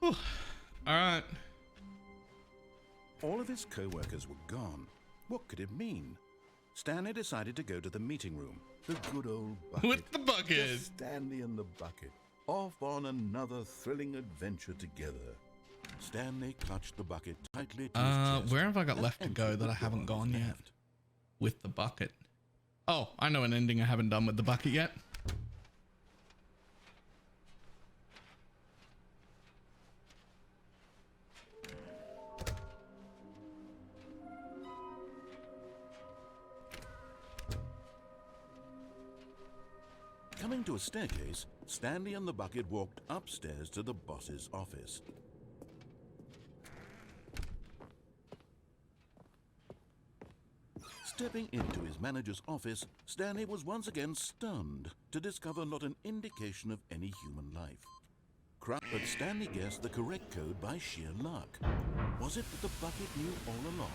All right. All of his co-workers were gone. What could it mean? Stanley decided to go to the meeting room. The good old bucket. With the bucket. Just Stanley and the bucket. Off on another thrilling adventure together. Stanley clutched the bucket tightly to his chest. Where have I got left to go that I haven't gone yet? With the bucket. Oh, I know an ending I haven't done with the bucket yet. Coming to a staircase, Stanley and the bucket walked upstairs to the boss's office. Stepping into his manager's office, Stanley was once again stunned to discover not an indication of any human life. But Stanley guessed the correct code by sheer luck. Was it that the bucket knew all along?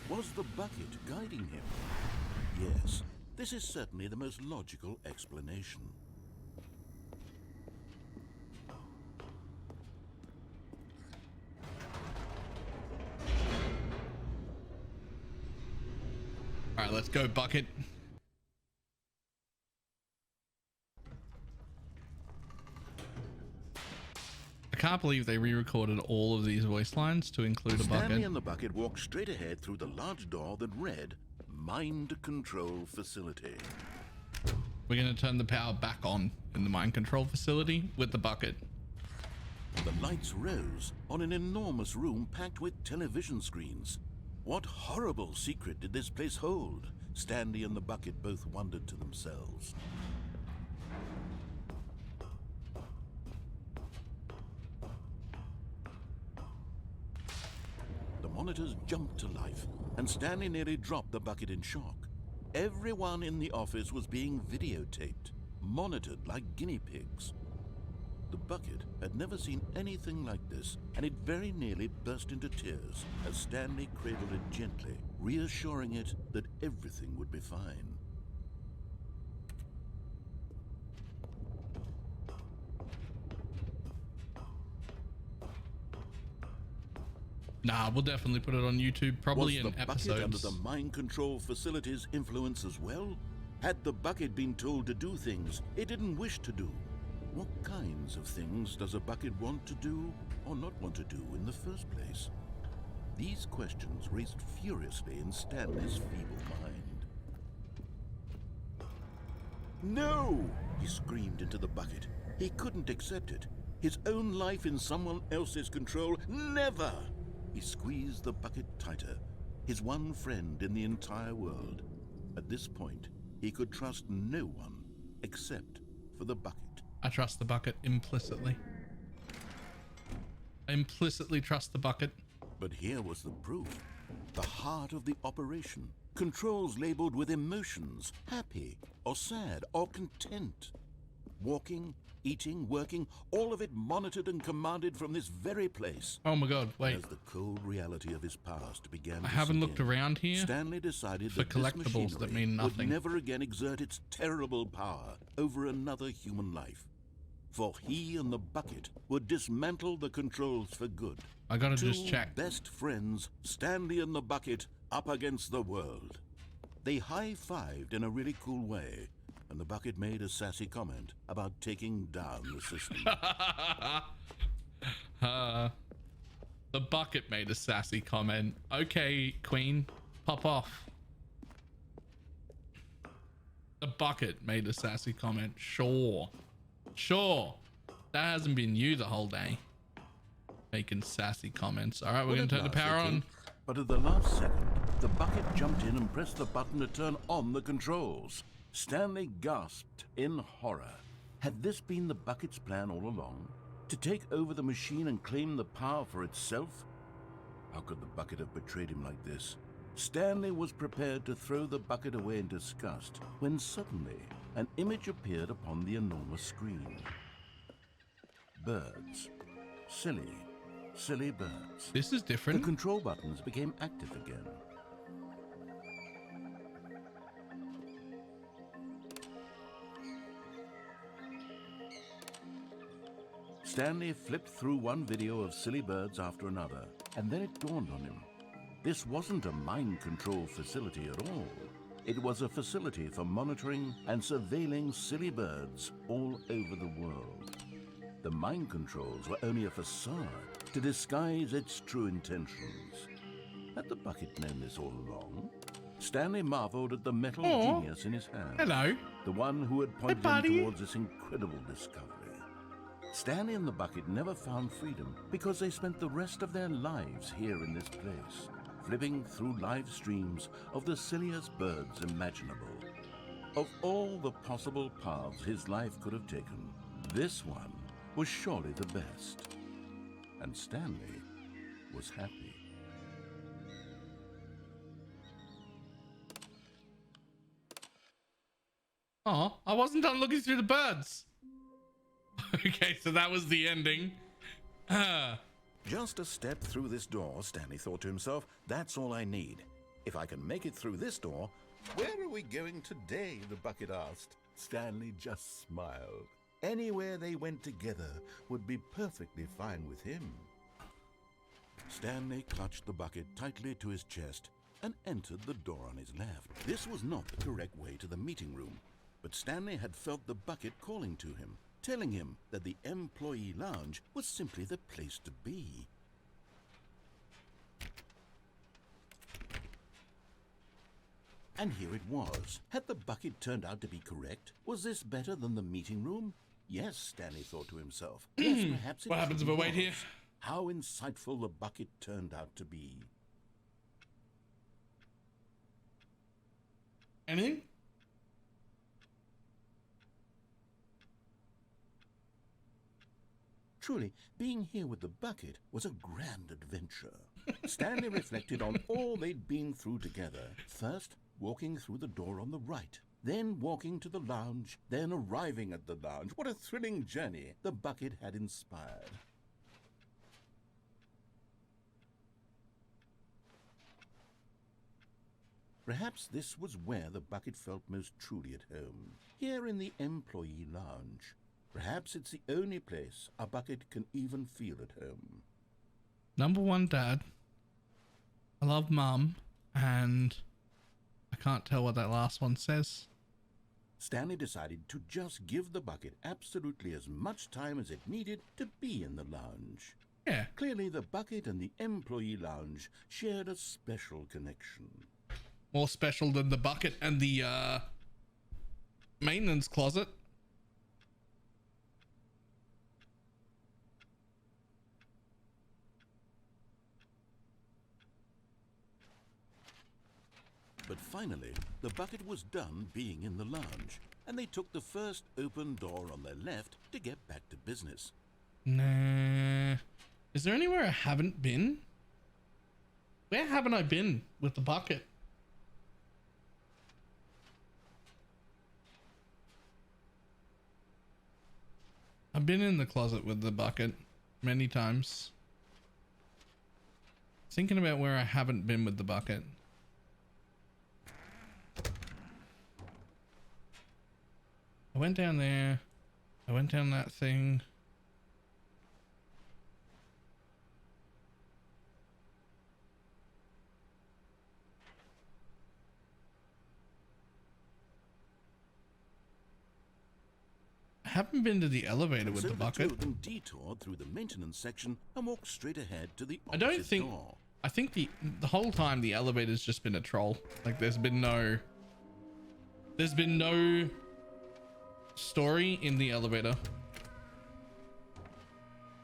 Was the bucket guiding him? Yes, this is certainly the most logical explanation. All right, let's go, bucket. I can't believe they re-recorded all of these voice lines to include a bucket. Stanley and the bucket walked straight ahead through the large door that read, Mind Control Facility. We're going to turn the power back on in the mind control facility with the bucket. The lights rose on an enormous room packed with television screens. What horrible secret did this place hold? Stanley and the bucket both wondered to themselves. The monitors jumped to life, and Stanley nearly dropped the bucket in shock. Everyone in the office was being videotaped, monitored like guinea pigs. The bucket had never seen anything like this, and it very nearly burst into tears as Stanley cradled it gently, reassuring it that everything would be fine. Nah, we'll definitely put it on YouTube, probably in Was the bucket episodes. under the mind control facility's influence as well? Had the bucket been told to do things it didn't wish to do? What kinds of things does a bucket want to do or not want to do in the first place? These questions raced furiously in Stanley's feeble mind. No! He screamed into the bucket. He couldn't accept it. His own life in someone else's control, never! He squeezed the bucket tighter, his one friend in the entire world. At this point, he could trust no one except for the bucket. I trust the bucket implicitly. I implicitly trust the bucket. But here was the proof. The heart of the operation. Controls labeled with emotions, happy or sad or content. Walking, eating, working, all of it monitored and commanded from this very place. Oh my god, wait. As the cold reality of his past began I to haven't sink looked in, around here Stanley decided for that this collectibles that machinery mean would nothing. never again exert its terrible power over another human life. For he and the bucket would dismantle the controls for good. I gotta Two just check. best friends, Stanley and the bucket, up against the world. They high-fived in a really cool way, and the bucket made a sassy comment about taking down the system. The bucket made a sassy comment. Okay, Queen, pop off. The bucket made a sassy comment. Sure. Sure. That hasn't been you the whole day. Making sassy comments. All right, we're going to turn the power on. But at the last second, the bucket jumped in and pressed the button to turn on the controls. Stanley gasped in horror. Had this been the bucket's plan all along? To take over the machine and claim the power for itself? How could the bucket have betrayed him like this? Stanley was prepared to throw the bucket away in disgust when suddenly an image appeared upon the enormous screen. Birds. Silly, silly birds. This is The different. control buttons became active again. Stanley flipped through one video of silly birds after another, and then it dawned on him. This wasn't a mind control facility at all. It was a facility for monitoring and surveilling silly birds all over the world. The mind controls were only a facade to disguise its true intentions. Had the bucket known this all along? Stanley marveled at the metal genius in his hand. Hello. The one who had pointed him towards this incredible discovery. Stanley and the bucket never found freedom because they spent the rest of their lives here in this place, flipping through live streams of the silliest birds imaginable. Of all the possible paths his life could have taken, this one was surely the best. And Stanley was happy. Oh, I wasn't done looking through the birds. Okay, so that was the ending. Just a step through this door, Stanley thought to himself. That's all I need. If I can make it through this door... Where are we going today? The bucket asked. Stanley just smiled. Anywhere they went together would be perfectly fine with him. Stanley clutched the bucket tightly to his chest and entered the door on his left. This was not the correct way to the meeting room, but Stanley had felt the bucket calling to him, telling him that the employee lounge was simply the place to be. And here it was. Had the bucket turned out to be correct? Was this better than the meeting room? Yes, Stanley thought to himself. Yes, perhaps it What happens if I wait was. here? How insightful the bucket turned out to be. Anything? Truly, being here with the bucket was a grand adventure. Stanley reflected on all they'd been through together. First, walking through the door on the right, then walking to the lounge, then arriving at the lounge. What a thrilling journey the bucket had inspired. Perhaps this was where the bucket felt most truly at home, here in the employee lounge. Perhaps it's the only place a bucket can even feel at home. Number one, Dad. I love Mum, and I can't tell what that last one says. Stanley decided to just give the bucket absolutely as much time as it needed to be in the lounge. Yeah. Clearly, the bucket and the employee lounge shared a special connection. More special than the bucket and the maintenance closet. But finally, the bucket was done being in the lounge, and they took the first open door on their left to get back to business. Nah. Is there anywhere I haven't been? Where haven't I been with the bucket? I've been in the closet with the bucket many times. Thinking about where I haven't been with the bucket. I went down there. I went down that thing. I haven't been to the elevator with So the the two bucket. of them detoured through the maintenance section and walked straight ahead to the I opposite don't think. door. I think the whole time the elevator's just been a troll. Like there's been no story in the elevator.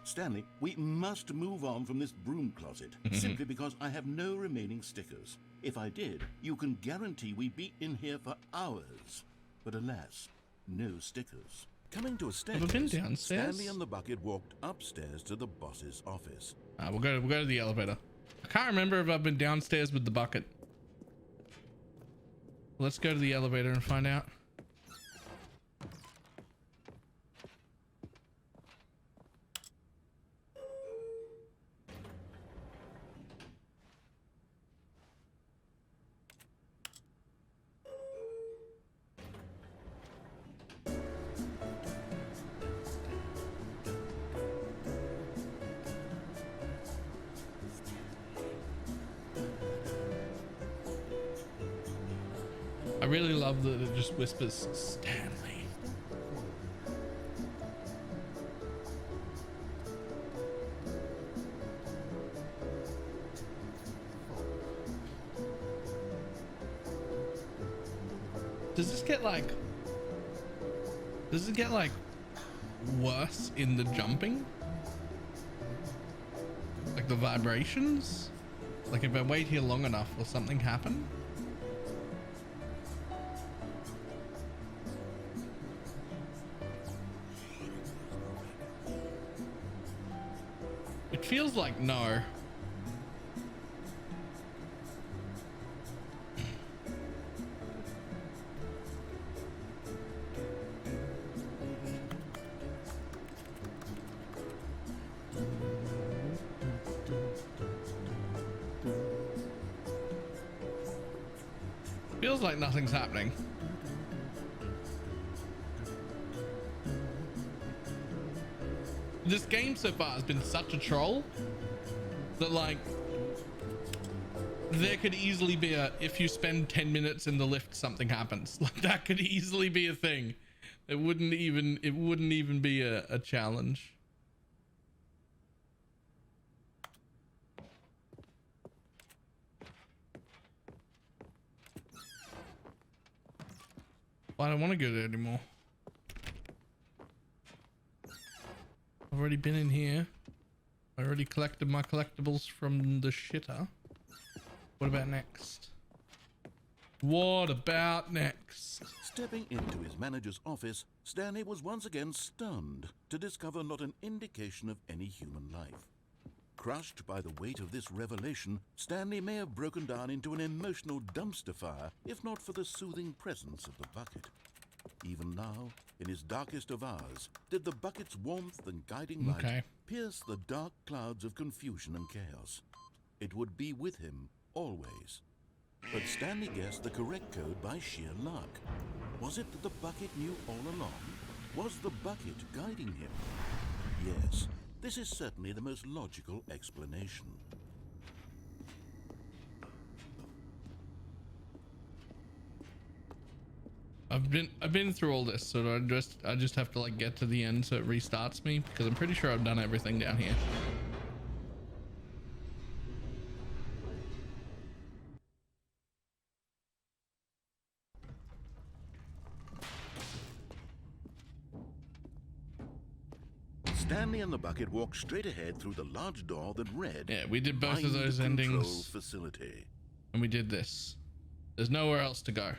Stanley, we must move on from this broom closet, simply because I have no remaining stickers. If I did, you can guarantee we'd be in here for hours. But alas, no stickers. Coming to a staircase, been downstairs? Stanley and the bucket walked upstairs to the boss's office. We'll go to the elevator. I can't remember if I've been downstairs with the bucket. Let's go to the elevator and find out. really love that it just whispers Stanley. Does this get like worse in the jumping? Like the vibrations? Like if I wait here long enough, will something happen? It feels like no. Feels like nothing's happening. This game so far has been such a troll that like there could easily be a, if you spend 10 minutes in the lift, something happens. Like that could easily be a thing. It wouldn't even be a challenge. Well, I don't want to go there anymore. I've already been in here. I already collected my collectibles from the shitter. What about next? What about next? Stepping into his manager's office, Stanley was once again stunned to discover not an indication of any human life. Crushed by the weight of this revelation, Stanley may have broken down into an emotional dumpster fire if not for the soothing presence of the bucket. Even now, in his darkest of hours, did the bucket's warmth and guiding light pierce the dark clouds of confusion and chaos. It would be with him always. But Stanley guessed the correct code by sheer luck. Was it that the bucket knew all along? Was the bucket guiding him? Yes, this is certainly the most logical explanation. I've been through all this, so I just have to like get to the end so it restarts me, because I'm pretty sure I've done everything down here. Stanley and the bucket walked straight ahead through the large door that read, yeah, we did both of those Mind Control endings Facility. And we did this. There's nowhere else to go.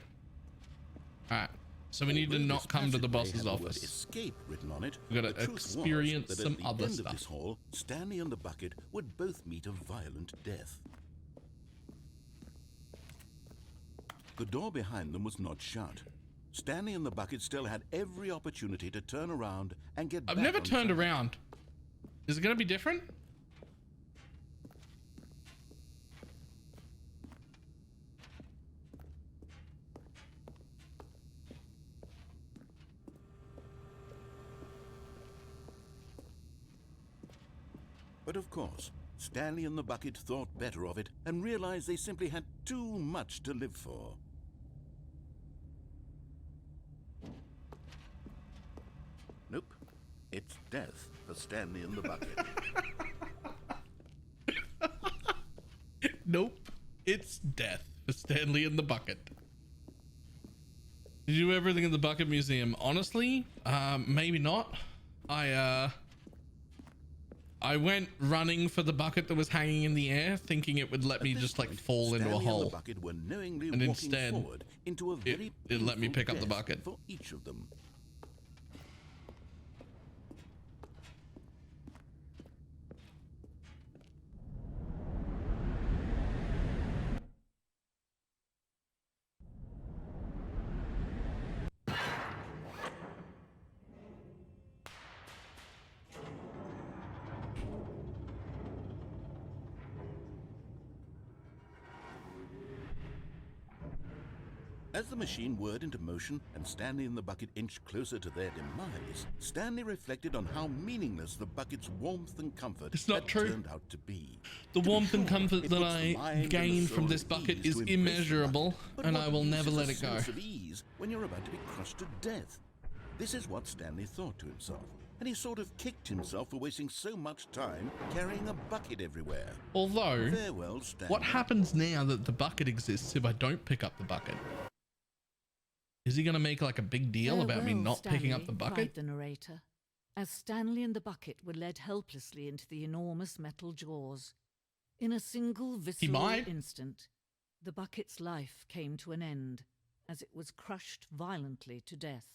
Alright, so we need to not come to the boss's office. Escape written on it. We gotta experience some other stuff. At the end of this hall, Stanley and the bucket would both meet a violent death. The door behind them was not shut. Stanley and the bucket still had every opportunity to turn around and get back. I've never turned around. Is it gonna be different? But of course, Stanley and the bucket thought better of it and realized they simply had too much to live for. Nope. It's death for Stanley and the bucket. Nope. It's death for Stanley and the bucket. Did you do everything in the bucket museum? Honestly, maybe not. I went running for the bucket that was hanging in the air, thinking it would let me just like fall into a hole. And instead, it let me pick up the bucket. For each of them. As the machine whirred into motion and Stanley and the bucket inched closer to their demise, Stanley reflected on how meaningless the bucket's warmth and comfort It's not had true. turned out to be. The To be warmth and sure, comfort it that puts the I mind and the gain soul from this at bucket ease is to embrace the immeasurable, bucket. But and what I will use never is let a it go. source of ease when you're about to be crushed to death? This is what Stanley thought to himself, and he sort of kicked himself for wasting so much time carrying a bucket everywhere. Although, Farewell, Stanley. what happens now that the bucket exists if I don't pick up the bucket? Is he going to make like a big deal about me not picking up the bucket? Cried the narrator, as Stanley and the bucket were led helplessly into the enormous metal jaws. In a single visceral might. instant, the bucket's life came to an end as it was crushed violently to death.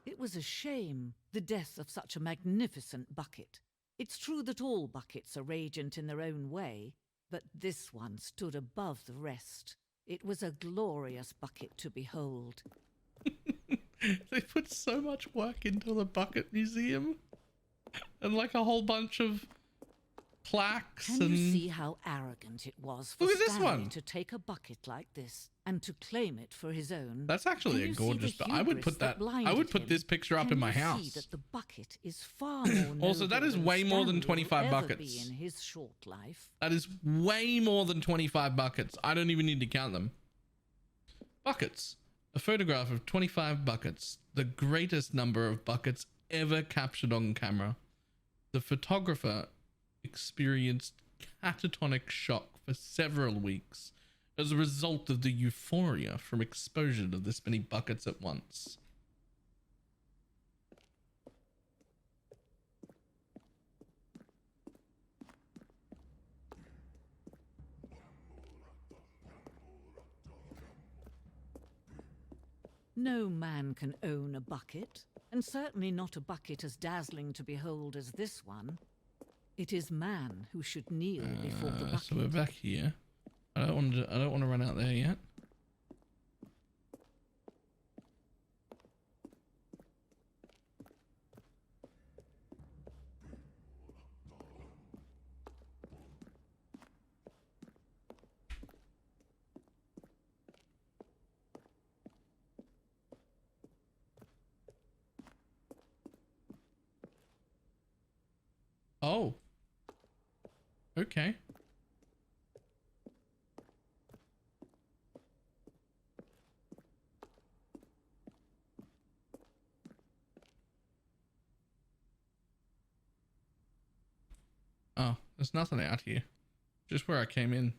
It was a shame, the death of such a magnificent bucket. It's true that all buckets are radiant in their own way, but this one stood above the rest. It was a glorious bucket to behold. They put so much work into the bucket museum, and like a whole bunch of plaques. Can and you see how arrogant it was for Look at this Stanley one. to take a bucket like this and to claim it for his own? That's actually Can a you see gorgeous. the I would hubris put that. I blinded would put him? this picture up Can in my you see house. that the bucket is far more Also, that noble is than way more than Stanley 25 will ever buckets. be in his short life. That is way more than 25 buckets. I don't even need to count them. Buckets. A photograph of 25 buckets. The greatest number of buckets ever captured on camera. The photographer experienced catatonic shock for several weeks as a result of the euphoria from exposure to this many buckets at once. No man can own a bucket, and certainly not a bucket as dazzling to behold as this one. It is man who should kneel before the bucket. So we're back here. I don't want to run out there yet. Oh. Okay. Oh, there's nothing out here. Just where I came in.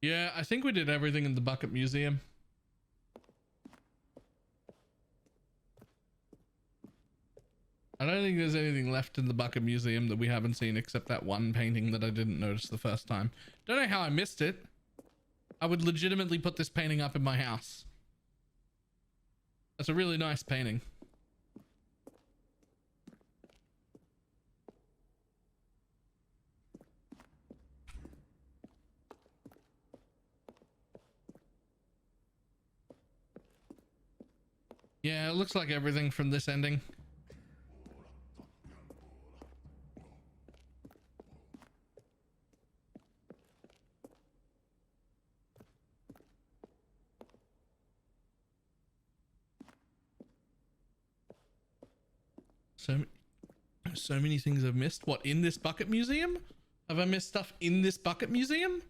Yeah, I think we did everything in the bucket museum. I don't think there's anything left in the bucket museum that we haven't seen except that one painting that I didn't notice the first time. Don't know how I missed it. I would legitimately put this painting up in my house. That's a really nice painting. Yeah, it looks like everything from this ending. So many things I've missed. What, in this bucket museum? Have I missed stuff in this bucket museum?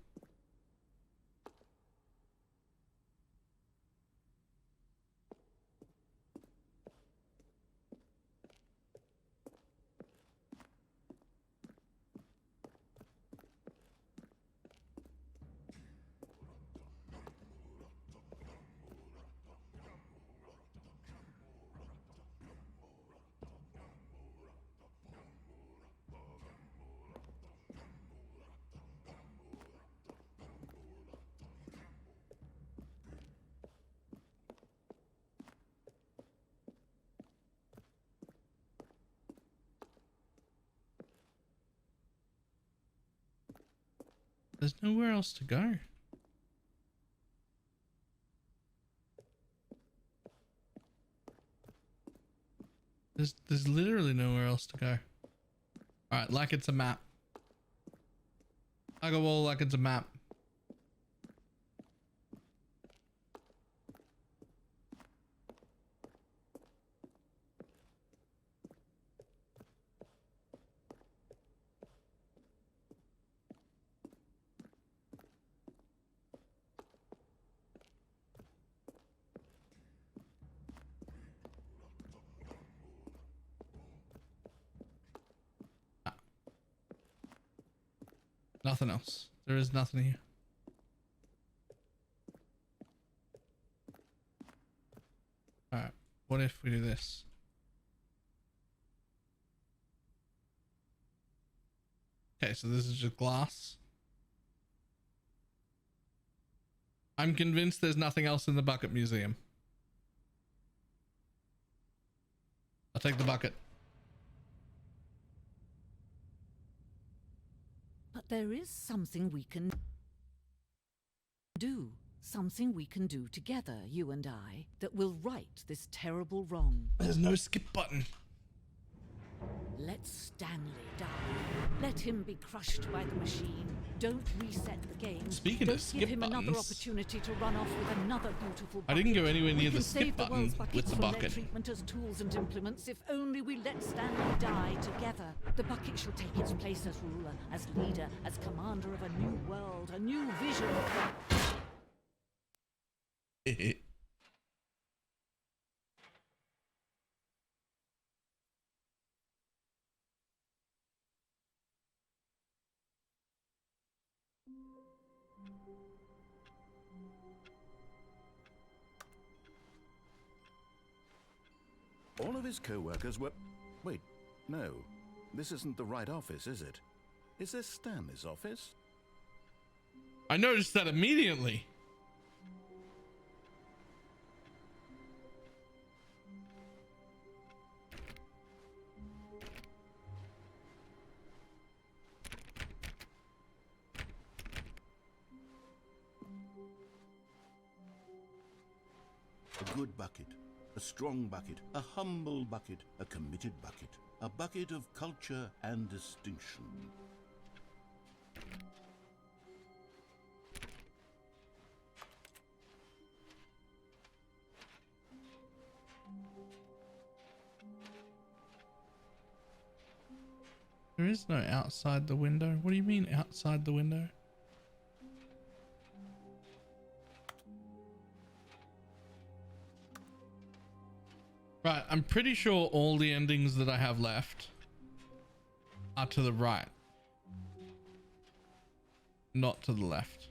There's nowhere else to go. There's literally nowhere else to go. All right, like it's a map. I go all like it's a map. Nothing else. There is nothing here. All right. What if we do this? Okay, so this is just glass. I'm convinced there's nothing else in the bucket museum. I'll take the bucket. But there is something we can do. Something we can do together, you and I, that will right this terrible wrong. There's no skip button. Let Stanley die. Let him be crushed by the machine. Don't reset the game. Speaking Don't of skip give him another buttons, opportunity to run off with another beautiful bucket. I didn't go anywhere near We the can skip save the button world's with buckets the from their bucket. treatment as tools and implements if only we let Stanley die together. The bucket shall take its place as ruler, as leader, as commander of a new world, a new vision. All of his co-workers were... Wait, no. This isn't the right office, is it? Is this Stanley's office? I noticed that immediately. A good bucket, a strong bucket, a humble bucket, a committed bucket, a bucket of culture and distinction. There is no outside the window. What do you mean outside the window? Right, I'm pretty sure all the endings that I have left are to the right, not to the left.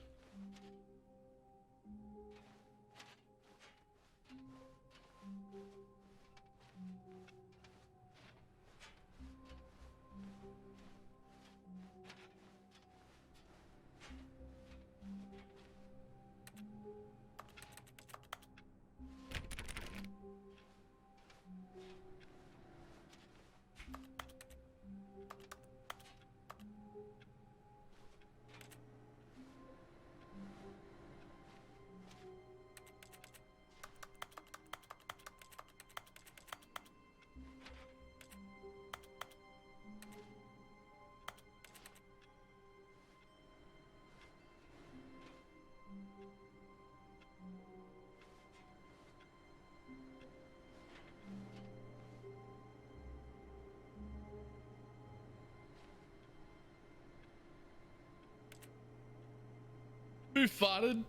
Who farted?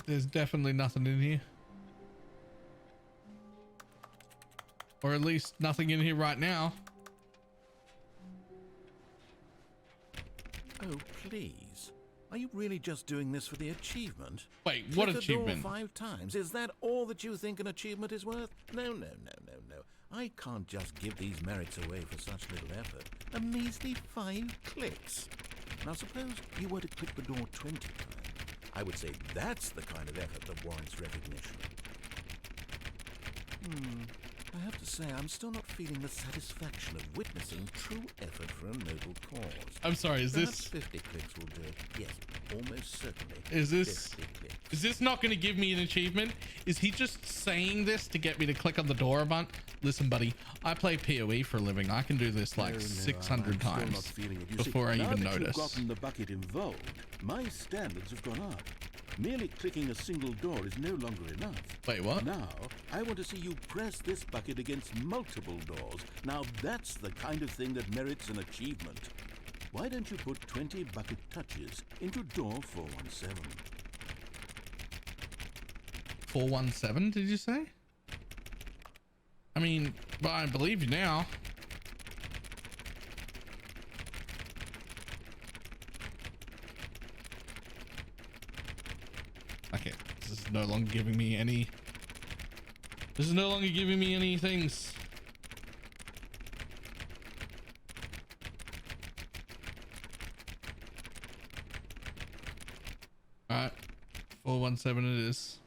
There's definitely nothing in here. Or at least nothing in here right now. Oh, please. Are you really just doing this for the achievement? Wait, what Click achievement? The door 5 times. Is that all that you think an achievement is worth? No. I can't just give these merits away for such little effort. A measly 5 clicks. Now suppose you were to click the door 20 times. I would say that's the kind of effort that warrants recognition. I have to say, I'm still not feeling the satisfaction of witnessing true effort for a noble cause. I'm sorry, is Perhaps this 50 clicks will do it. Yes, almost certainly. is this 50 clicks. is this not going to give me an achievement? Is he just saying this to get me to click on the door a bunch? Listen, buddy, I play PoE for a living. I can do this like No, 600 I'm still not times feeling it. You before see, I even now that notice. you've gotten the bucket involved, my standards have gone up. Merely clicking a single door is no longer enough. Wait, what? Now, I want to see you press this bucket against multiple doors. Now, that's the kind of thing that merits an achievement. Why don't you put 20 bucket touches into door 417? 417, did you say? I mean, well, I believe you now. Okay, this is no longer giving me any. This is no longer giving me any things. Alright, 417 it is.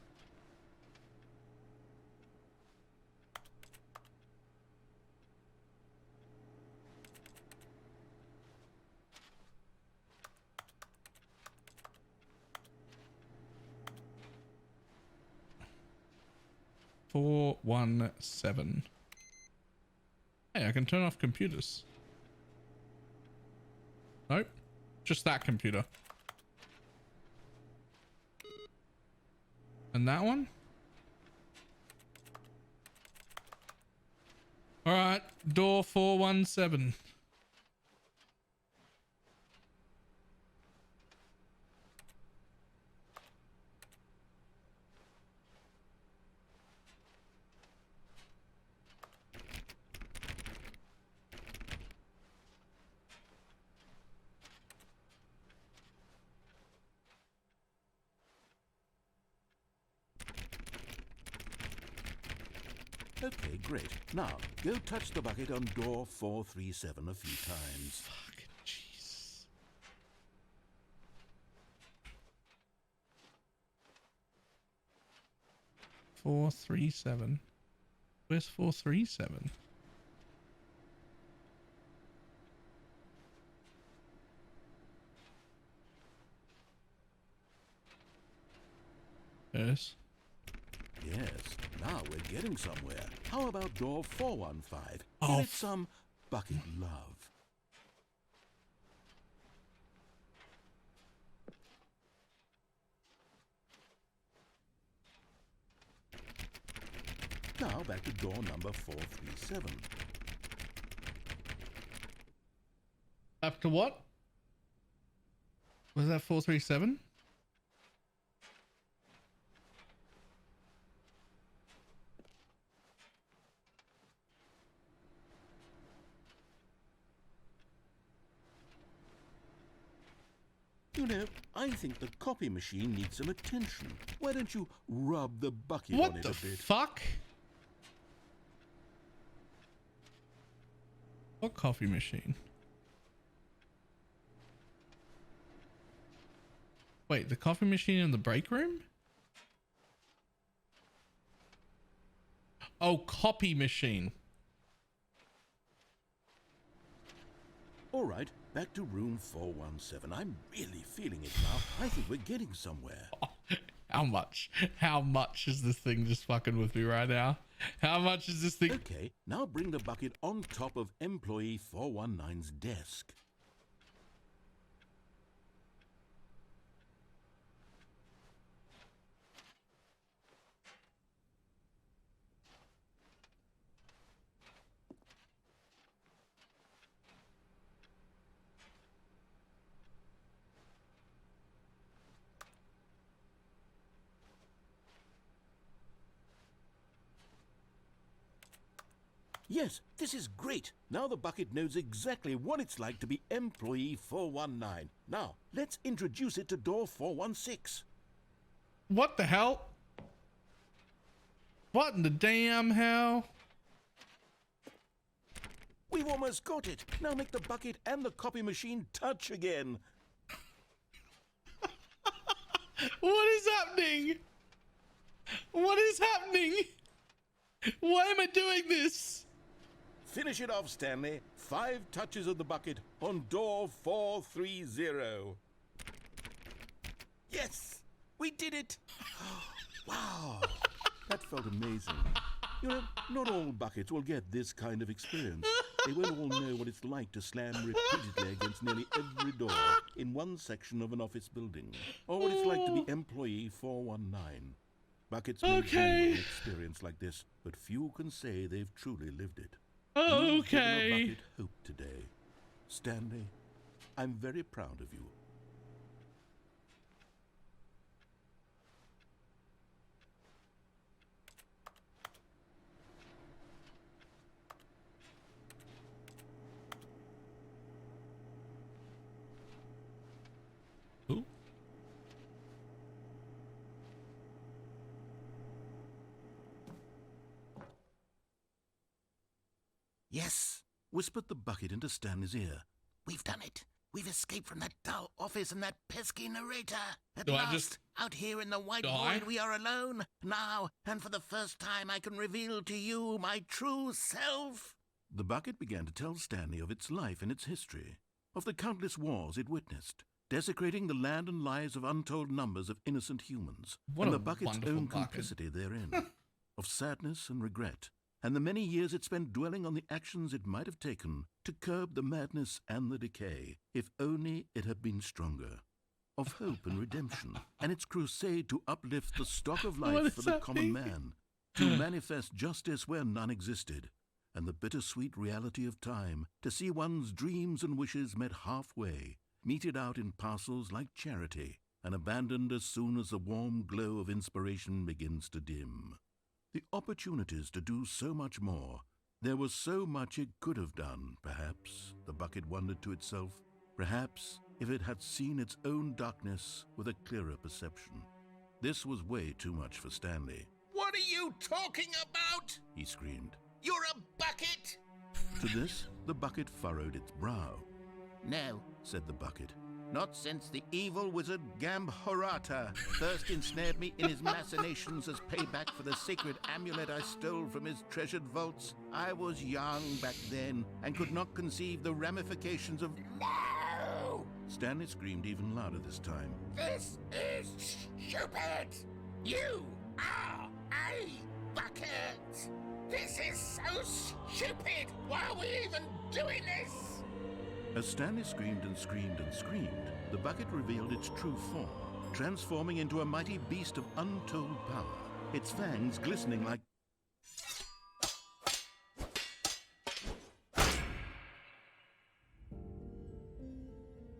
Four, 1, 7. Hey, I can turn off computers. Nope, just that computer. And that one? All right, door 417. Okay, great. Now, go touch the bucket on door 437 a few times. Fucking jeez. Four, 3, 7. Where's 437? Yes. Yes, now we're getting somewhere. How about door 415? Oh, Give it some bucket love. Now back to door number 437. Up to what? Was that 437? You know, I think the copy machine needs some attention. Why don't you rub the bucket on What it the a bit? fuck? What coffee machine? Wait, the coffee machine in the break room? Oh, copy machine. All right, back to room 417. I'm really feeling it now. I think we're getting somewhere. How much? How much is this thing just fucking with me right now? How much is this thing? Okay, now bring the bucket on top of employee 419's desk. Yes, this is great. Now the bucket knows exactly what it's like to be employee 419. Now, let's introduce it to door 416. What the hell? What in the damn hell? We've almost got it. Now make the bucket and the copy machine touch again. What is happening? What is happening? Why am I doing this? Finish it off, Stanley. 5 touches of the bucket on door 430. Yes! We did it! Wow! That felt amazing. You know, not all buckets will get this kind of experience. They won't all know what it's like to slam repeatedly against nearly every door in one section of an office building, or what it's like to be employee 419. Buckets may dream of an experience like this, but few can say they've truly lived it. You've given a bucket hope today. Stanley, I'm very proud of you. Who? Yes, whispered the bucket into Stanley's ear. We've done it. We've escaped from that dull office and that pesky narrator. At last, out here in the white void, we are alone. Now, and for the first time, I can reveal to you my true self. The bucket began to tell Stanley of its life and its history, of the countless wars it witnessed, desecrating the land and lives of untold numbers of innocent humans, and the bucket's own complicity therein, of sadness and regret, and the many years it spent dwelling on the actions it might have taken to curb the madness and the decay, if only it had been stronger, of hope and redemption, and its crusade to uplift the stock of life for the common man, to manifest justice where none existed, and the bittersweet reality of time, to see one's dreams and wishes met halfway, meted out in parcels like charity, and abandoned as soon as the warm glow of inspiration begins to dim. The opportunities to do so much more. There was so much it could have done, perhaps, the bucket wondered to itself. Perhaps, if it had seen its own darkness with a clearer perception. This was way too much for Stanley. What are you talking about? He screamed. You're a bucket! To this, the bucket furrowed its brow. No, said the bucket. not since the evil wizard Gambhorata first ensnared me in his machinations as payback for the sacred amulet I stole from his treasured vaults. I was young back then and could not conceive the ramifications of... No! Stanley screamed even louder this time. This is stupid! You are a bucket! This is so stupid! Why are we even doing this? As Stanley screamed and screamed and screamed, the bucket revealed its true form, transforming into a mighty beast of untold power, its fangs glistening like...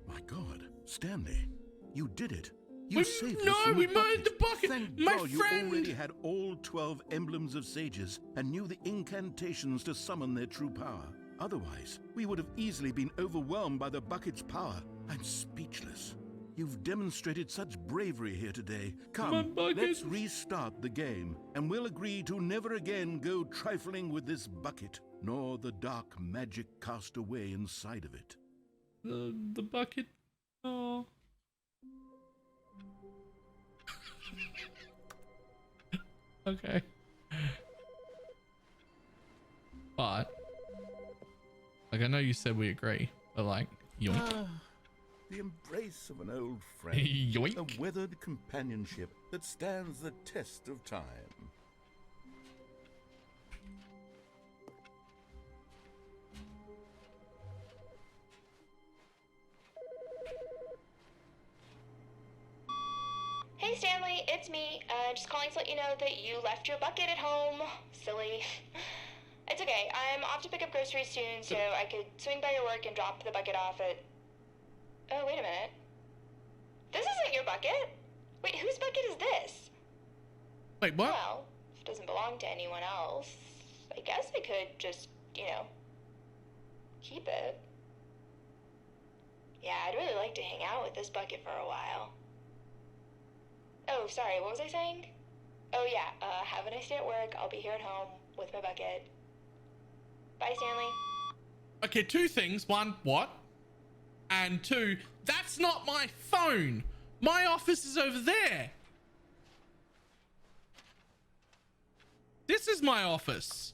My God, Stanley, you did it. You saved us from we the made the bucket. Thank My God friend. you already had all 12 emblems of sages and knew the incantations to summon their true power. Otherwise, we would have easily been overwhelmed by the bucket's power. I'm speechless. You've demonstrated such bravery here today. Come, let's restart the game, and we'll agree to never again go trifling with this bucket, nor the dark magic cast away inside of it. The bucket. Oh. Okay. But, like, I know you said we agree, but like, yoink. The embrace of an old friend. Yoink. A weathered companionship that stands the test of time. Hey Stanley, it's me. Just calling to let you know that you left your bucket at home. Silly. It's okay. I'm off to pick up groceries soon, so I could swing by your work and drop the bucket off at... Oh, wait a minute. This isn't your bucket. Wait, whose bucket is this? Wait, what? Well, if it doesn't belong to anyone else, I guess I could just, you know, keep it. Yeah, I'd really like to hang out with this bucket for a while. Oh, sorry, what was I saying? Oh yeah, have a nice day at work. I'll be here at home with my bucket. Bye, Stanley. Okay, two things. One, what? And two, that's not my phone. My office is over there. This is my office.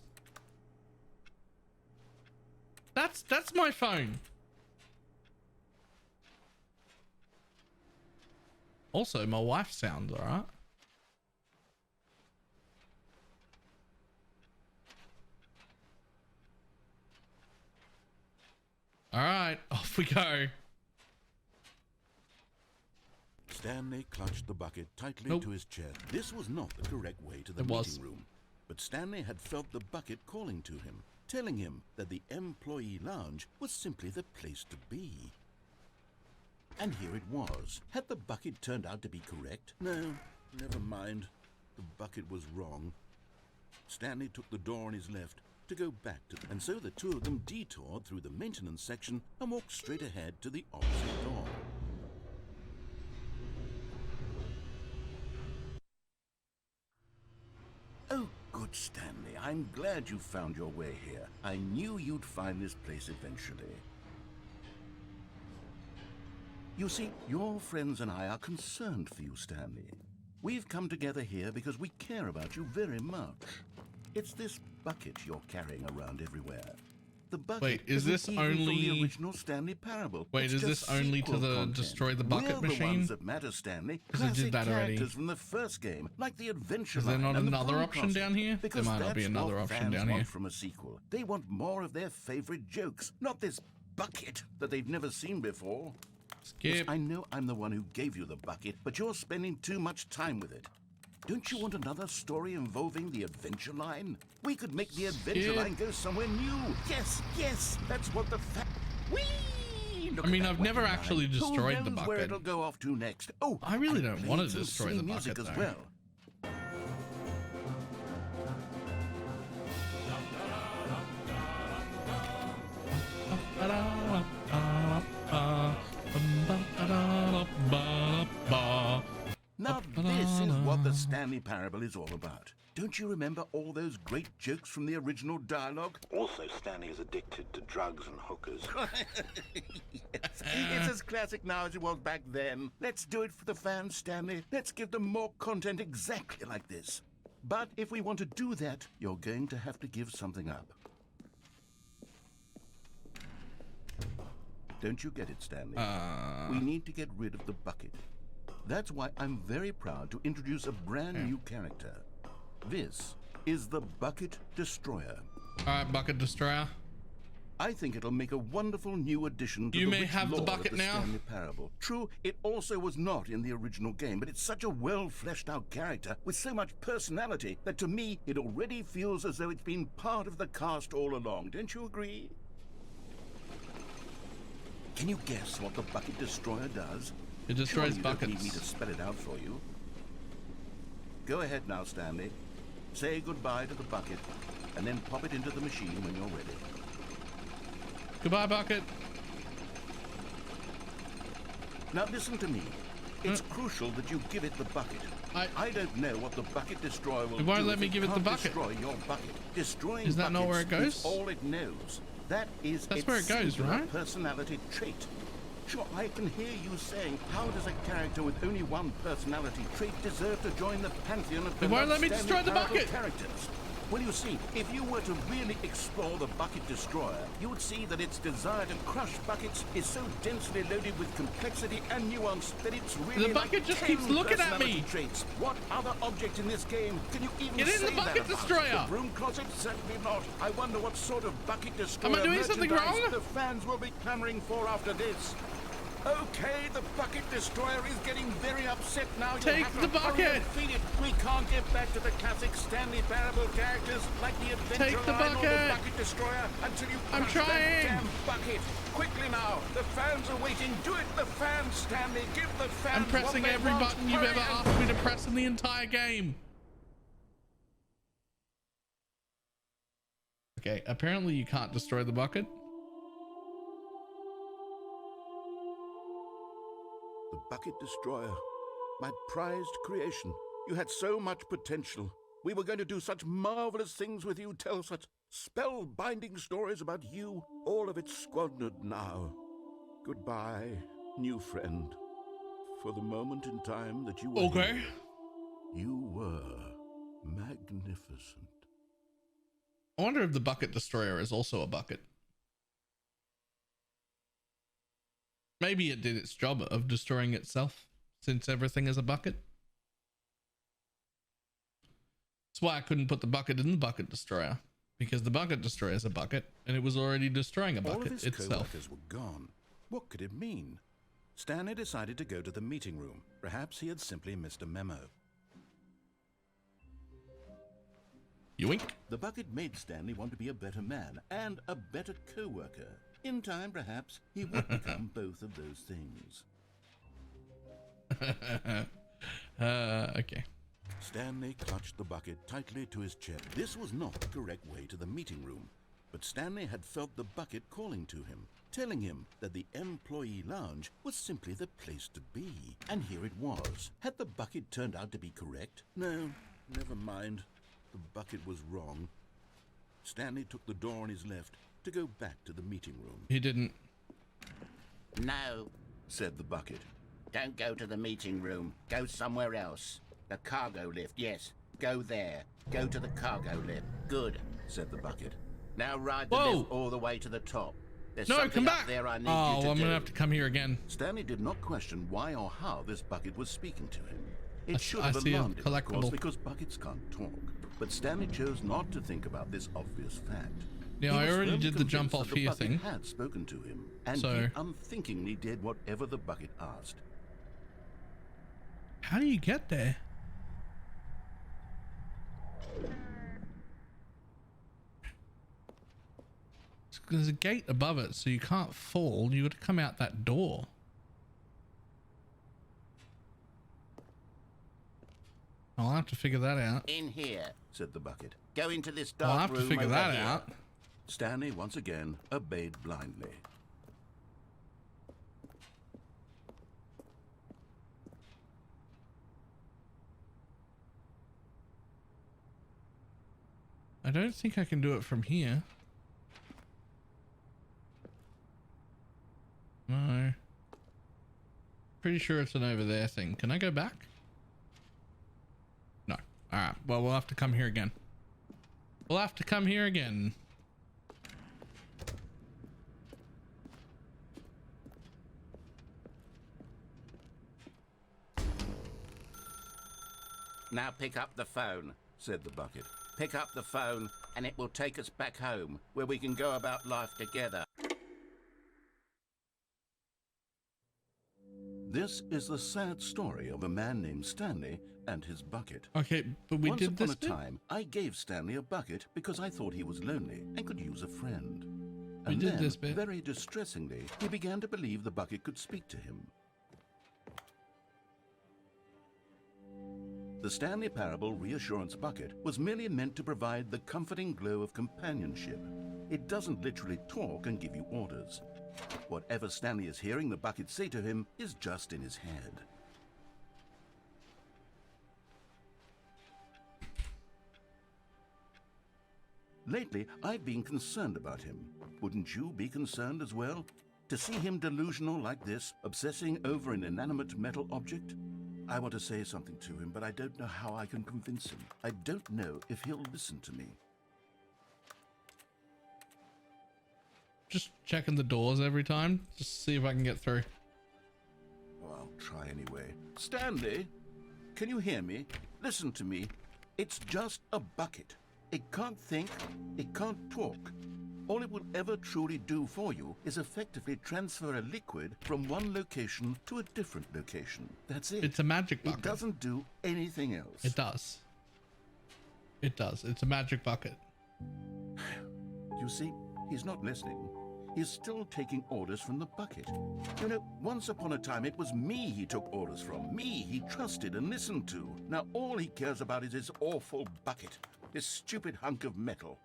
That's my phone. Also, my wife sounds all right. All right, off we go. Stanley clutched the bucket tightly Nope. to his chest. This was not the correct way to the It was. meeting room. But Stanley had felt the bucket calling to him, telling him that the employee lounge was simply the place to be. And here it was. Had the bucket turned out to be correct? No, never mind. The bucket was wrong. Stanley took the door on his left to go back to them, and so the two of them detoured through the maintenance section and walked straight ahead to the opposite door. Oh, good Stanley. I'm glad you found your way here. I knew you'd find this place eventually. You see, your friends and I are concerned for you, Stanley. We've come together here because we care about you very much. It's this bucket you're carrying around everywhere. The bucket Wait, is isn't this even from only- the original Stanley Parable. Wait, It's is just this only to sequel the content. destroy the bucket We're machine? the ones that matter, Stanley. 'Cause I did Classic that already. characters from the first game, like the adventure Is there line not and the another pond option crossing. down here? There Because might not be that's another what option fans down want here. from a sequel. They want more of their favorite jokes, not this bucket that they've never seen before. Yes, Skip. I know I'm the one who gave you the bucket, but you're spending too much time with it. Don't you want another story involving the adventure line? We could make the adventure Skip. line go somewhere new. Yes, yes, that's what the Whee! Look I mean, at that I've never wacky line. actually destroyed the Who knows where bucket. it'll go off to next? Oh, I really and don't play want to some destroy silly the music bucket, as though. well. Now this is what the Stanley Parable is all about. Don't you remember all those great jokes from the original dialogue? Also, Stanley is addicted to drugs and hookers. It's as classic now as it was back then. Let's do it for the fans, Stanley. Let's give them more content exactly like this. But if we want to do that, you're going to have to give something up. Don't you get it, Stanley? We need to get rid of the bucket. That's why I'm very proud to introduce a brand new character. This is the Bucket Destroyer. Alright, bucket destroyer. I think it'll make a wonderful new addition to You the may rich have the lore bucket of the now. Stanley Parable. True, it also was not in the original game, but it's such a well-fleshed-out character with so much personality that to me it already feels as though it's been part of the cast all along. Don't you agree? Can you guess what the Bucket Destroyer does? It destroys Surely you don't need me to buckets. spell it out for you. Go ahead now, Stanley. Say goodbye to the bucket, and then pop it into the machine when you're ready. Goodbye, bucket. Now listen to me. It's crucial that you give it the bucket. I don't know what the Bucket Destroyer will It won't do let if me give it the can't bucket. destroy your bucket. Destroying Is that not where buckets it goes? is all it knows. That is That's its where it goes, singular right? personality trait. Sure, I can hear you saying, how does a character with only one personality trait deserve to join the pantheon of It won't let me beloved destroy the Stanley Parable bucket. characters? Well, you see, if you were to really explore the Bucket Destroyer, you would see that its desire to crush buckets is so densely loaded with complexity and nuance that it's really The bucket like just 10 keeps looking at personality me. traits. What other object in this game can you even Get in say the Bucket that about? Destroyer. The broom closet? Certainly not. I wonder what sort of Bucket Destroyer Am I doing something merchandise wrong? the fans will be clamoring for after this. Okay, the Bucket Destroyer is getting very upset now. You'll Take have to the hurry bucket. and feed it. We can't get back to the classic Stanley Parable characters like the Adventure Take the Line or the bucket. Bucket Destroyer until you I'm crush that trying. damn bucket. Quickly now, the fans are waiting. Do it, the fans, Stanley. Give the fans I'm pressing what they every want. button you've Hurry ever and- asked me to press in the entire game. Okay, apparently you can't destroy the bucket. The Bucket Destroyer, my prized creation. You had so much potential. We were going to do such marvelous things with you, tell such spellbinding stories about you. All of it squandered now. Goodbye, new friend. For the moment in time that you were Okay. here, you were magnificent. I wonder if the bucket destroyer is also a bucket. Maybe it did its job of destroying itself, since everything is a bucket. That's why I couldn't put the bucket in the bucket destroyer, because the bucket destroyer is a bucket, and it was already destroying a All of bucket his itself. co-workers were gone. What could it mean? Stanley decided to go to the meeting room. Perhaps he had simply missed a memo. Yoink. The bucket made Stanley want to be a better man and a better co-worker. In time, perhaps, he would become both of those things. Okay. Stanley clutched the bucket tightly to his chest. This was not the correct way to the meeting room, but Stanley had felt the bucket calling to him, telling him that the employee lounge was simply the place to be. And here it was. Had the bucket turned out to be correct? No, never mind. The bucket was wrong. Stanley took the door on his left to go back to the meeting room. He didn't. No, said the bucket. Don't go to the meeting room. Go somewhere else. The cargo lift, yes. Go there. Go to the cargo lift. Good, said the bucket. Now ride the lift all the way to the top. There's No, something come up back. there I need Oh, you to well, I'm do. gonna have to come here again. Stanley did not question why or how this bucket was speaking to him. It I should see have a alarmed him, of course, collectible. because buckets can't talk. But Stanley chose not to think about this obvious fact. Yeah, He I was already firmly did the jump convinced off that the here bucket thing. had spoken to him, and So- he unthinkingly did whatever the bucket asked. How do you get there? There's a gate above it, so you can't fall. You got to come out that door. I'll have to figure that out. In here, said the bucket. Go into this I'll dark have to room figure over that here. out. Stanley once again obeyed blindly. I don't think I can do it from here. No. Pretty sure it's an over there thing. Can I go back? No. Alright, well, we'll have to come here again. We'll have to come here again. Now pick up the phone, said the bucket. Pick up the phone and it will take us back home, where we can go about life together. This is the sad story of a man named Stanley and his bucket. Okay, but we Once did upon this a bit? time, I gave Stanley a bucket because I thought he was lonely and could use a friend. We And did then, this bit. very distressingly, he began to believe the bucket could speak to him. The Stanley Parable Reassurance Bucket was merely meant to provide the comforting glow of companionship. It doesn't literally talk and give you orders. Whatever Stanley is hearing the bucket say to him is just in his head. Lately, I've been concerned about him. Wouldn't you be concerned as well? To see him delusional like this, obsessing over an inanimate metal object? I want to say something to him, but I don't know how I can convince him. I don't know if he'll listen to me. Just checking the doors every time. Just see if I can get through. Oh, I'll try anyway. Stanley, can you hear me? Listen to me. It's just a bucket. It can't think, it can't talk. All it will ever truly do for you is effectively transfer a liquid from one location to a different location. That's it. It's a magic bucket. It doesn't do anything else. It does. It does. It's a magic bucket. You see, he's not listening. He's still taking orders from the bucket. You know, once upon a time, it was me he took orders from. Me he trusted and listened to. Now all he cares about is his awful bucket. This stupid hunk of metal.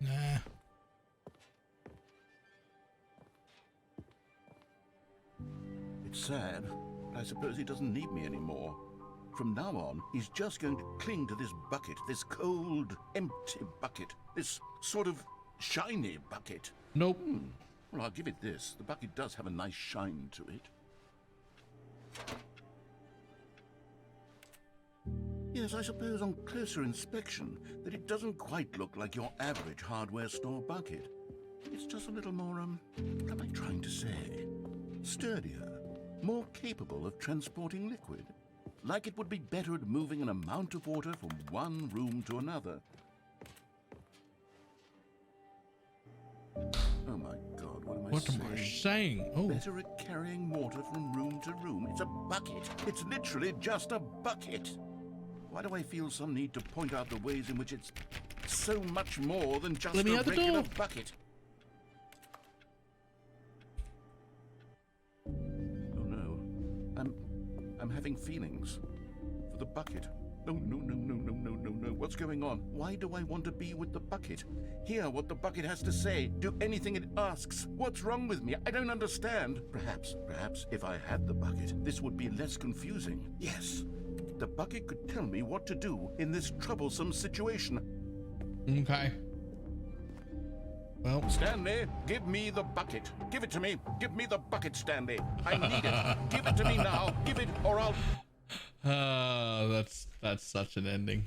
Nah. It's sad, but I suppose he doesn't need me anymore. From now on, he's just going to cling to this bucket, this cold, empty bucket, this sort of shiny bucket. Nope. Well, I'll give it this. The bucket does have a nice shine to it. Yes, I suppose on closer inspection that it doesn't quite look like your average hardware store bucket. It's just a little more, what am I trying to say? Sturdier, more capable of transporting liquid. Like it would be better at moving an amount of water from one room to another. Oh my God, what am I saying? Oh, Better at carrying water from room to room. It's a bucket. It's literally just a bucket. Why do I feel some need to point out the ways in which it's so much more than just Let me a out the regular door. bucket? Oh no, I'm having feelings for the bucket. Oh no, no, no, no, no, no, no. What's going on? Why do I want to be with the bucket? Hear what the bucket has to say. Do anything it asks. What's wrong with me? I don't understand. Perhaps if I had the bucket, this would be less confusing. Yes, the bucket could tell me what to do in this troublesome situation. okay. Well, Stanley, give me the bucket. Give it to me. Give me the bucket, Stanley. I need it. Give it to me now. Give it or I'll... that's such an ending.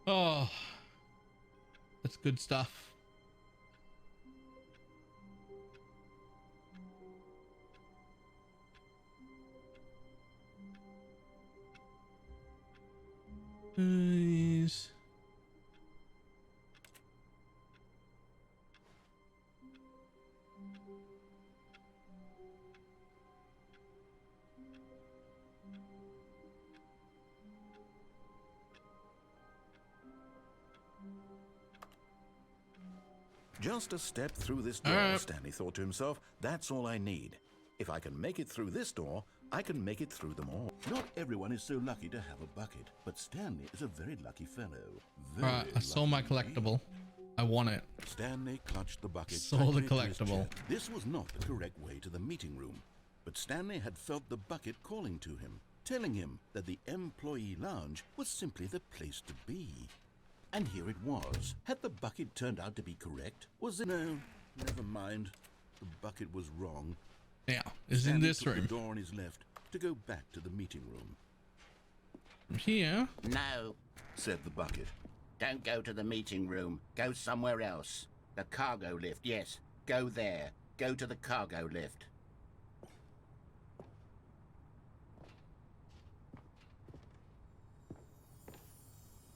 Oh, that's good stuff. Nice. Just a step through this door, Stanley thought to himself. That's all I need. If I can make it through this door, I can make it through them all. Not everyone is so lucky to have a bucket, but Stanley is a very lucky fellow. Alright, I saw my collectible. I want it. Stanley clutched the bucket. Saw the tightly to his collectible. chest. This was not the correct way to the meeting room, but Stanley had felt the bucket calling to him, telling him that the employee lounge was simply the place to be. And here it was. Had the bucket turned out to be correct? Was it? No, never mind. The bucket was wrong. Now, is in Stanley this took room. the door on his left to go back to the meeting room. From here. No, Said the bucket. don't go to the meeting room. Go somewhere else. The cargo lift, yes. Go there. Go to the cargo lift.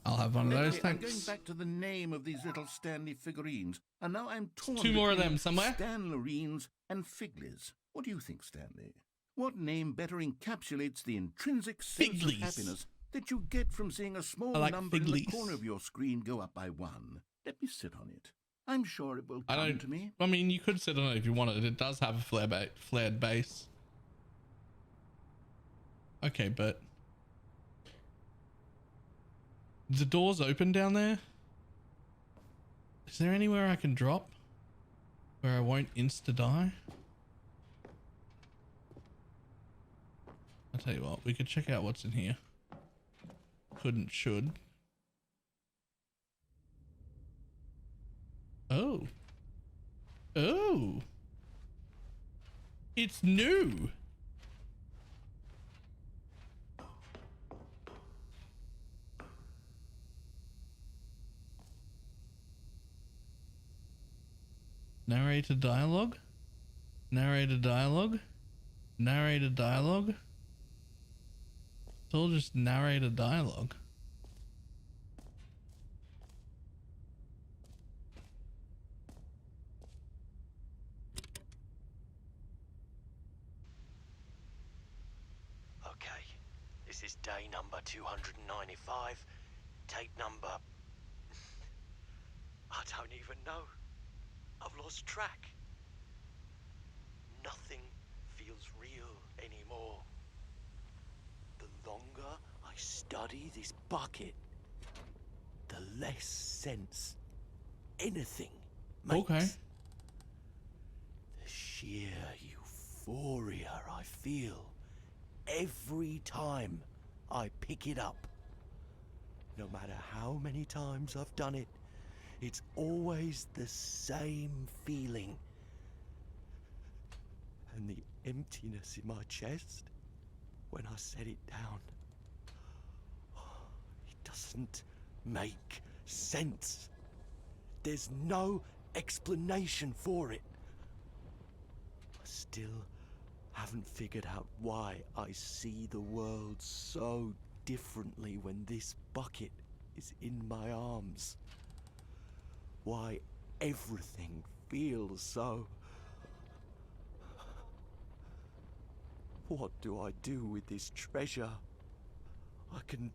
I'll have one of those, I'm going thanks. back to the name of these little Stanley figurines, and now I'm torn. Two more of between them somewhere. Stanlerines and Figlies. What do you think, Stanley? What name better encapsulates the intrinsic sense Figlies. of happiness that you get from seeing a small I like number in the Figlies. corner of your screen go up by one? Let me sit on it. I'm sure it will I come don't. to me. I mean, you could sit on it if you wanted. It does have a flared base. Okay, but the door's open down there. Is there anywhere I can drop where I won't insta die? I'll tell you what, we could check out what's in here. Couldn't, should. Oh. Oh. It's new. Narrator dialogue. Narrator dialogue. Narrator dialogue. It's all just narrator dialogue. Okay, this is day number 295. Tape number... I don't even know. I've lost track. Nothing feels real anymore. The longer I study this bucket, the less sense anything makes. Okay. The sheer euphoria I feel every time I pick it up. No matter how many times I've done it, It's always the same feeling. And the emptiness in my chest when I set it down. It doesn't make sense. There's no explanation for it. I still haven't figured out why I see the world so differently when this bucket is in my arms. Why everything feels so... What do I do with this treasure? I can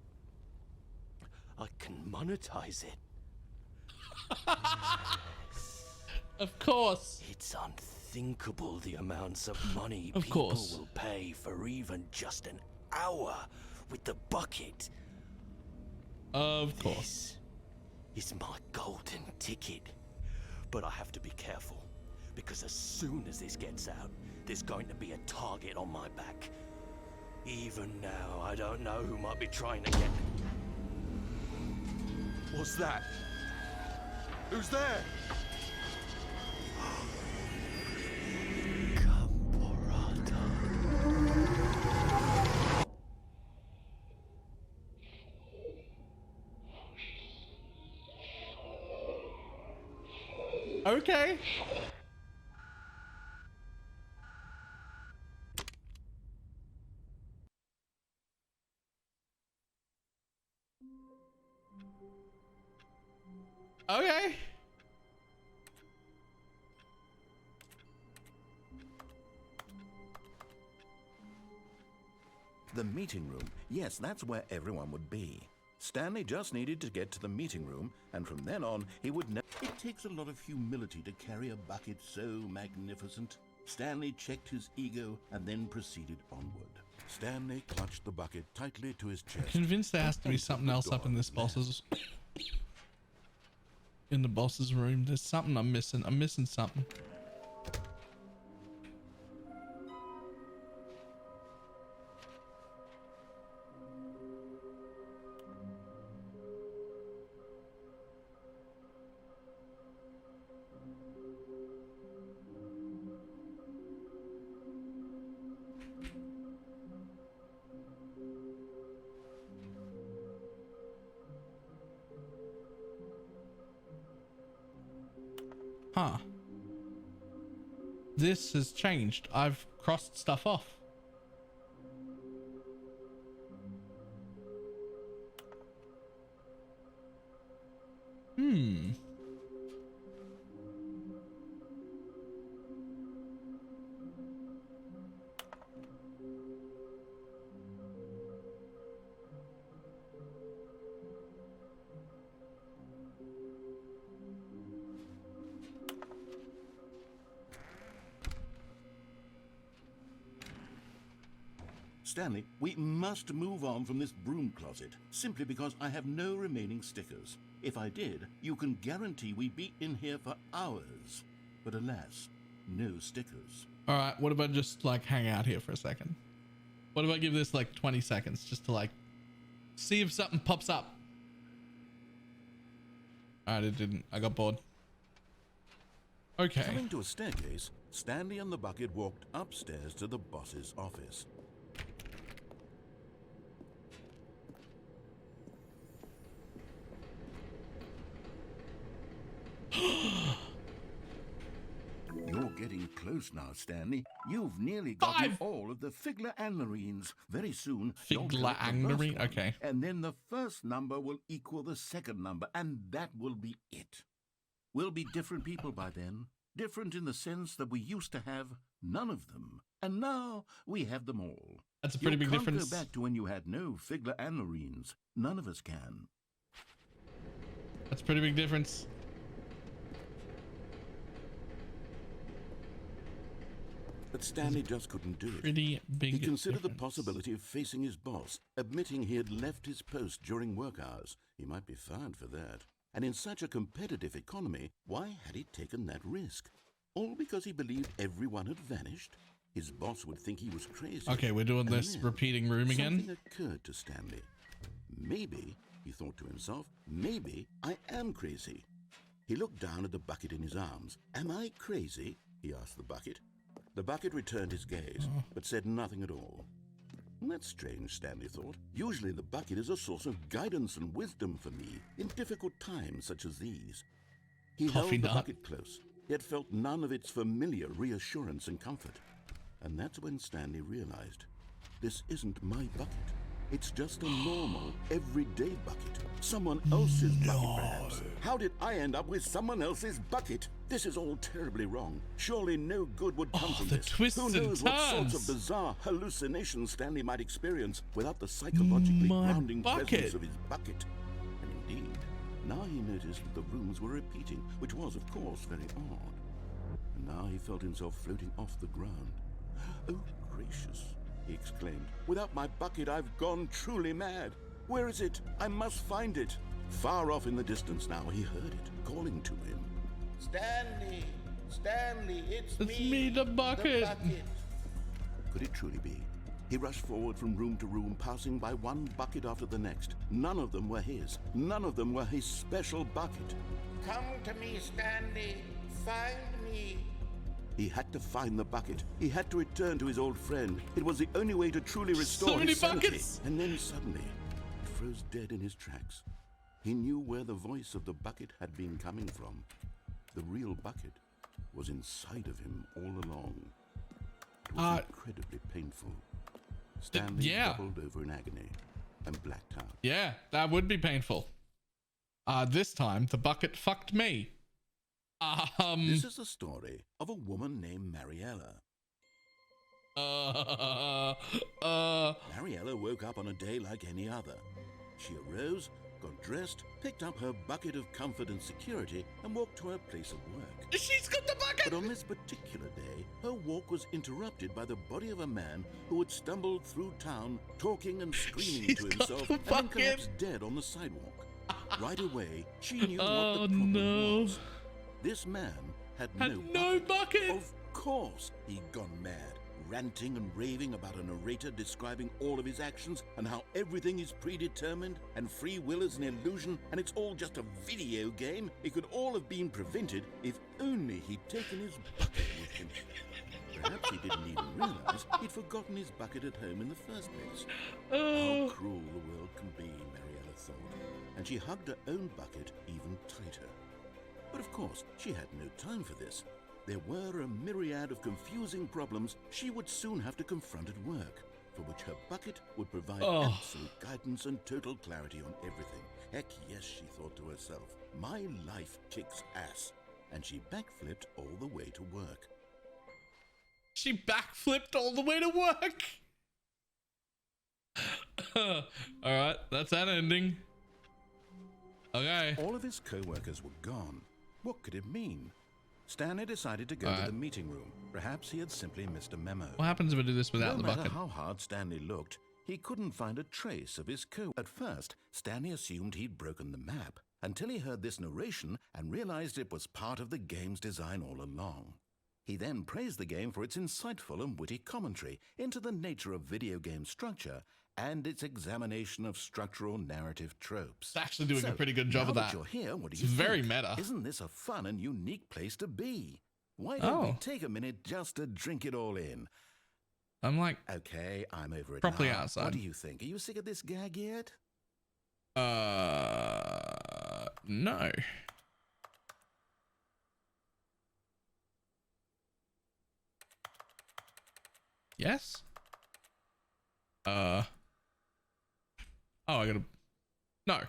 monetize it. Of course. It's unthinkable the amounts of money Of people course. will pay for even just an hour with the bucket. Of course. This is my golden ticket. But I have to be careful, because as soon as this gets out, there's going to be a target on my back. Even now, I don't know who might be trying to get... What's that? Who's there? Okay. Okay. The meeting room. Yes, that's where everyone would be. Stanley just needed to get to the meeting room, and from then on, he would never... It takes a lot of humility to carry a bucket so magnificent. Stanley checked his ego and then proceeded onward. Stanley clutched the bucket tightly to his chest. Convinced there has to be something else up in this boss's... In the boss's room. There's something I'm missing. I'm missing something. Huh. This has changed. I've crossed stuff off. Stanley, we must move on from this broom closet, simply because I have no remaining stickers. If I did, you can guarantee we'd be in here for hours. But alas, no stickers. All right, what about just like hang out here for a second? What if I give this like 20 seconds just to like see if something pops up? All right, it didn't. I got bored. Okay. Coming to a staircase, Stanley and the bucket walked upstairs to the boss's office. You're getting close now, Stanley. You've nearly gotten all of the Figler Anmarines. Very soon, you'll Figler collect the first Anmarine? one, Okay. and then the first number will equal the second number, and that will be it. We'll be different people by then. Different in the sense that we used to have none of them, and now we have them all. That's a pretty big difference. You can't go back to when you had no Figler Anmarines. None of us can. That's a pretty big difference. But Stanley just couldn't do it. Pretty big He considered the difference. possibility of facing his boss, admitting he had left his post during work hours. He might be fired for that. And in such a competitive economy, why had he taken that risk? All because he believed everyone had vanished? His boss would think he was crazy. Okay, we're doing And this then repeating room again. Something occurred to Stanley. Maybe, he thought to himself, maybe I am crazy. He looked down at the bucket in his arms. Am I crazy? He asked the bucket. The bucket returned his gaze, but said nothing at all. That's strange, Stanley thought. Usually the bucket is a source of guidance and wisdom for me in difficult times such as these. He held the bucket close, yet felt none of its familiar reassurance and comfort. And that's when Stanley realized, this isn't my bucket. It's just a normal, everyday bucket. Someone else's bucket, perhaps. How did I end up with someone else's bucket? This is all terribly wrong. Surely no good would come from this. Who knows what sorts of bizarre hallucinations Stanley might experience without the psychologically grounding presence of his bucket. And indeed, now he noticed that the rooms were repeating, which was, of course, very odd. And now he felt himself floating off the ground. Oh, gracious, he exclaimed. Without my bucket, I've gone truly mad. Where is it? I must find it. Far off in the distance now, he heard it, calling to him. Stanley! Stanley, it's me, the bucket. Could it truly be? He rushed forward from room to room, passing by one bucket after the next. None of them were his. None of them were his special bucket. Come to me, Stanley. Find me. He had to find the bucket. He had to return to his old friend. It was the only way to truly restore his sanity. Buckets. And then suddenly, he froze dead in his tracks. He knew where the voice of the bucket had been coming from. The real bucket was inside of him all along. It was incredibly painful. Stanley doubled over in agony and blacked out. Yeah, that would be painful. This time the bucket fucked me. This is the story of a woman named Mariella. Mariella woke up on a day like any other. She arose, got dressed, picked up her bucket of comfort and security, and walked to her place of work. She's got the bucket! But on this particular day, her walk was interrupted by the body of a man who had stumbled through town, talking and screaming to himself, and then collapsed dead on the sidewalk. Right away, she knew what the problem was. This man had no bucket. Of course, he'd gone mad, ranting and raving about a narrator describing all of his actions and how everything is predetermined and free will is an illusion and it's all just a video game. It could all have been prevented if only he'd taken his bucket with him. Perhaps he didn't even realize he'd forgotten his bucket at home in the first place. How cruel the world can be, Mariella thought, and she hugged her own bucket even tighter. But of course, she had no time for this. There were a myriad of confusing problems she would soon have to confront at work, for which her bucket would provide absolute guidance and total clarity on everything. Heck yes, she thought to herself, my life kicks ass. And she backflipped all the way to work. She backflipped all the way to work! Alright, that's that ending. Okay. All of his co-workers were gone. What could it mean? Stanley decided to go to the meeting room. Perhaps he had simply missed a memo. What happens if I do this without the bucket? No matter how hard Stanley looked, he couldn't find a trace of his At first, Stanley assumed he'd broken the map, until he heard this narration and realized it was part of the game's design all along. He then praised the game for its insightful and witty commentary into the nature of video game structure and its examination of structural narrative tropes. It's actually doing a pretty good job of that. You're here, what do it's you very think? meta. Isn't this a fun and unique place to be? Why don't we take a minute just to drink it all in? I'm like, okay, I'm over it properly now. outside. What do you think? Are you sick of this gag yet? No. Yes? Oh, I gotta... No.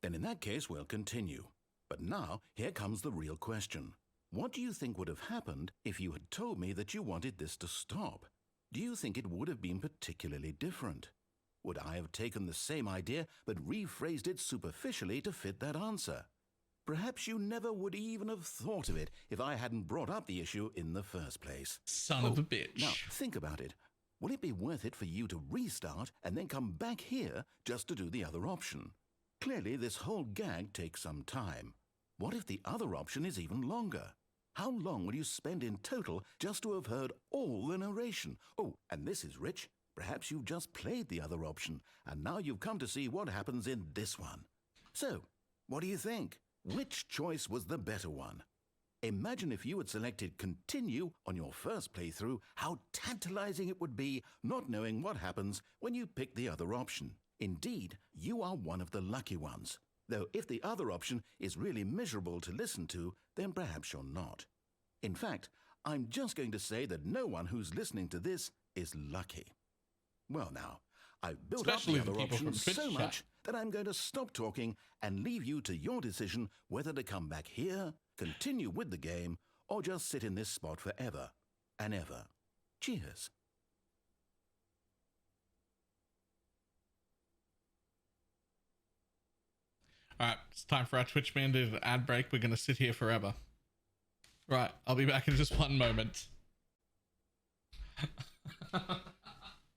Then in that case, we'll continue. But now, here comes the real question. What do you think would have happened if you had told me that you wanted this to stop? Do you think it would have been particularly different? Would I have taken the same idea but rephrased it superficially to fit that answer? Perhaps you never would even have thought of it if I hadn't brought up the issue in the first place. Son of a bitch. Now, think about it. Will it be worth it for you to restart and then come back here just to do the other option? Clearly, this whole gag takes some time. What if the other option is even longer? How long will you spend in total just to have heard all the narration? Oh, and this is rich. Perhaps you've just played the other option, and now you've come to see what happens in this one. So, what do you think? Which choice was the better one? Imagine if you had selected continue on your first playthrough, how tantalizing it would be not knowing what happens when you pick the other option. Indeed, you are one of the lucky ones. Though if the other option is really miserable to listen to, then perhaps you're not. In fact, I'm just going to say that no one who's listening to this is lucky. Well now, I've built Especially up the the other people from options Twitch so chat. much that I'm going to stop talking and leave you to your decision whether to come back here, continue with the game, or just sit in this spot forever and ever. Cheers. All right, it's time for our Twitch mandated ad break. We're going to sit here forever. Right, I'll be back in just one moment.